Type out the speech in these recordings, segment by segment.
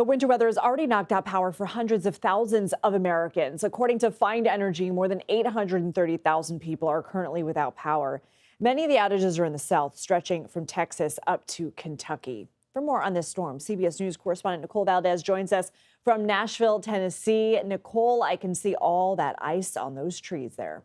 The winter weather has already knocked out power for hundreds of thousands of Americans. According to Find Energy, more than 830,000 people are currently without power. Many of the outages are in the south, stretching from Texas up to Kentucky. For more on this storm, CBS News correspondent Nicole Valdes joins us from Nashville, Tennessee. Nicole, I can see all that ice on those trees there.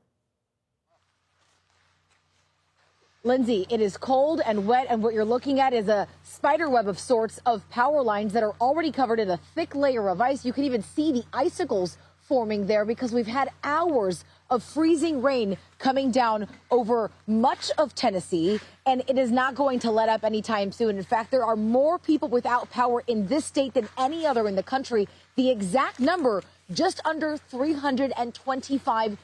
Lindsay, it is cold and wet, and what you're looking at is a spider web of sorts of power lines that are already covered in a thick layer of ice. You can even see the icicles forming there because we've had hours of freezing rain coming down over much of Tennessee, and it is not going to let up anytime soon. In fact, there are more people without power in this state than any other in the country. The exact number, just under 325,000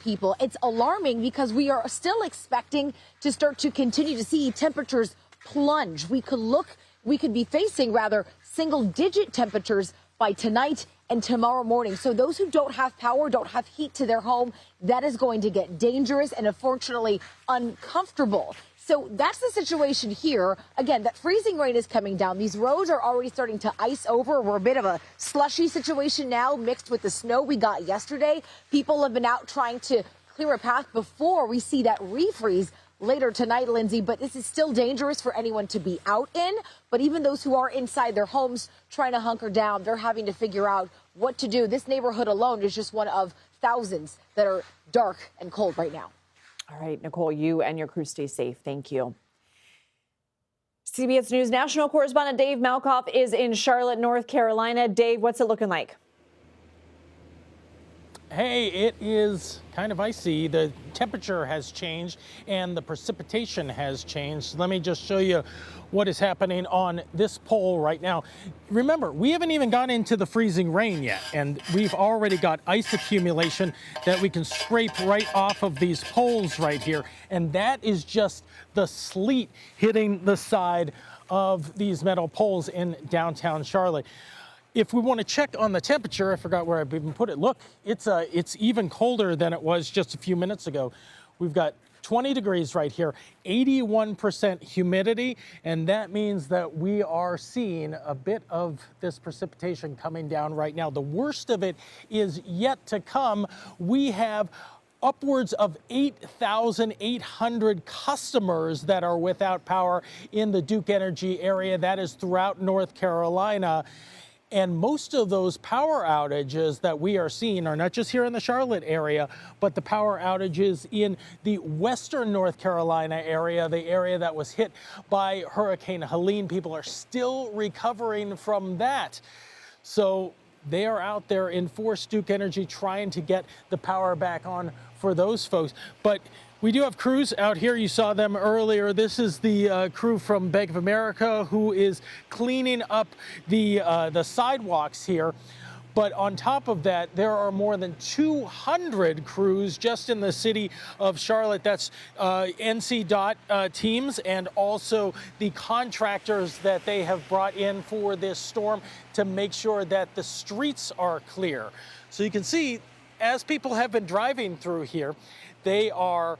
people. It's alarming because we are still expecting to start to continue to see temperatures plunge. We could be facing rather single-digit temperatures by tonight and tomorrow morning. So those who don't have power, don't have heat to their home, that is going to get dangerous and unfortunately uncomfortable. So that's the situation here. Again, that freezing rain is coming down. These roads are already starting to ice over. We're a bit of a slushy situation now mixed with the snow we got yesterday. People have been out trying to clear a path before we see that refreeze later tonight, Lindsay. But this is still dangerous for anyone to be out in. But even those who are inside their homes trying to hunker down, they're having to figure out what to do. This neighborhood alone is just one of thousands that are dark and cold right now. All right, Nicole, you and your crew stay safe. Thank you. CBS News national correspondent Dave Malkoff is in Charlotte, North Carolina. Dave, what's it looking like? Hey, it is kind of icy. The temperature has changed and the precipitation has changed. Let me just show you what is happening on this pole right now. Remember, we haven't even gone into the freezing rain yet, and we've already got ice accumulation that we can scrape right off of these poles right here. And that is just the sleet hitting the side of these metal poles in downtown Charlotte. If we want to check on the temperature, I forgot where I even put it. Look, it's even colder than it was just a few minutes ago. We've got 20 degrees right here, 81% humidity, and that means that we are seeing a bit of this precipitation coming down right now. The worst of it is yet to come. We have upwards of 8,800 customers that are without power in the Duke Energy area. That is throughout North Carolina. And most of those power outages that we are seeing are not just here in the Charlotte area, but the power outages in the western North Carolina area, the area that was hit by Hurricane Helene. People are still recovering from that. So they are out there in force, Duke Energy, trying to get the power back on for those folks. But we do have crews out here. You saw them earlier. This is the crew from Bank of America who is cleaning up the sidewalks here. But on top of that, there are more than 200 crews just in the city of Charlotte. That's NCDOT teams and also the contractors that they have brought in for this storm to make sure that the streets are clear. So you can see, as people have been driving through here, they are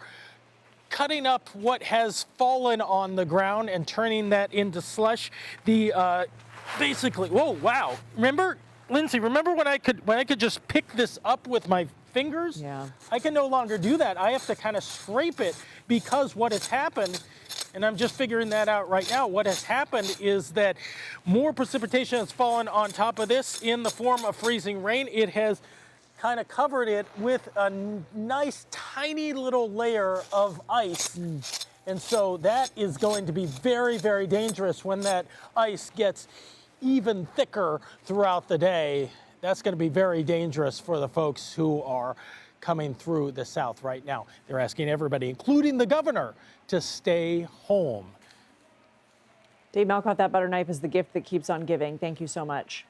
cutting up what has fallen on the ground and turning that into slush. Basically, whoa, wow. Remember, Lindsay, remember when I could just pick this up with my fingers? Yeah. I can no longer do that. I have to kind of scrape it because what has happened, and I'm just figuring that out right now, what has happened is that more precipitation has fallen on top of this in the form of freezing rain. It has kind of covered it with a nice tiny little layer of ice. And so that is going to be very, very dangerous when that ice gets even thicker throughout the day. That's going to be very dangerous for the folks who are coming through the south right now. They're asking everybody, including the governor, to stay home. Dave Malkoff, that butter knife is the gift that keeps on giving. Thank you so much.